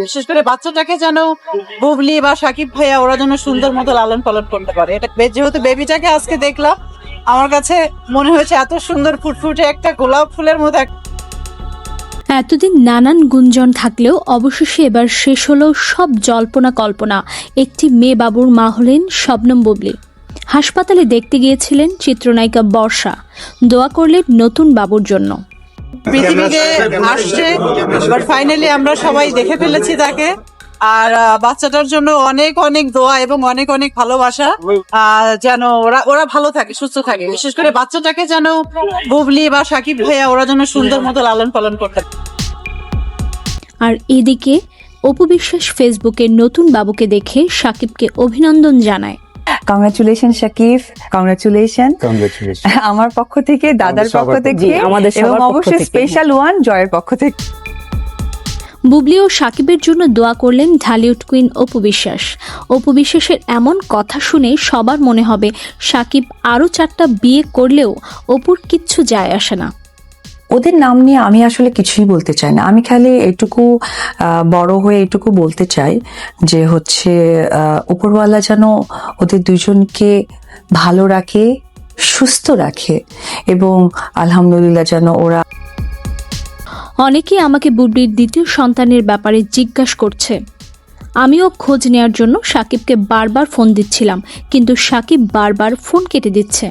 বিশেষ করে বাচ্চাটাকে যেন বুবলি বা সাকিব ভাইয়া ওরা যেন সুন্দর মতো লালন পালন করতে পারে। এটা যেহেতু বেবিটাকে আজকে দেখলাম, আমার কাছে মনে হয়েছে এত সুন্দর ফুটফুটে একটা গোলাপ ফুলের মতো এতদিন নানান গুঞ্জন থাকলেও অবশেষে এবার শেষ হলো সব জল্পনা কল্পনা। একটি মেয়ে বাবুর মা হলেন শবনম বুবলি। হাসপাতালে দেখতে গিয়েছিলেন চিত্রনায়িকা বর্ষা, দোয়া করলেন নতুন বাবুর জন্য। পৃথিবীতে আসছে, বাট ফাইনালি আমরা সবাই দেখে ফেলেছি তাকে। আর বাচ্চাটার জন্য অনেক অনেক দোয়া এবং অনেক অনেক ভালোবাসা, যেন ওরা ভালো থাকে, সুস্থ থাকে। বিশেষ করে বাচ্চাটাকে যেন বুবলি বা সাকিব ভাইয়া ওরা যেন সুন্দর মতো লালন পালন করতে পারে। আর এদিকে অপু বিশ্বাস ফেসবুকে নতুন বাবুকে দেখে সাকিবকে অভিনন্দন জানায়। Congratulation Shakib, congratulation congratulation. আমার পক্ষ থেকে, দাদার পক্ষ থেকে, আমাদের এবং সবার পক্ষ অবশ্যই থেকে। স্পেশাল ওয়ান জয়ের পক্ষ থেকে। বুবলি ও সাকিবের জন্য দোয়া করলেন ঢালিউড কুইন অপু বিশ্বাস। অপু বিশ্বাসের এমন কথা শুনে সবার মনে হবে সাকিব আরও 4টা বিয়ে করলেও অপুর কিচ্ছু যায় আসে না। ওদের নাম নিয়ে আমি আসলে কিছুই বলতে চাই না। আমি খালি এটুকু বড় হয়ে এটুকু বলতে চাই যে হচ্ছে উপরওয়ালা যেন ওদের দুজনকে ভালো রাখে, সুস্থ রাখে, এবং আলহামদুলিল্লাহ যেন ওরা। অনেকেই আমাকে বুবলির দ্বিতীয় সন্তানের ব্যাপারে জিজ্ঞাসা করছে। আমিও খোঁজ নেওয়ার জন্য সাকিবকে বারবার ফোন দিচ্ছিলাম, কিন্তু সাকিব বারবার ফোন কেটে দিচ্ছে।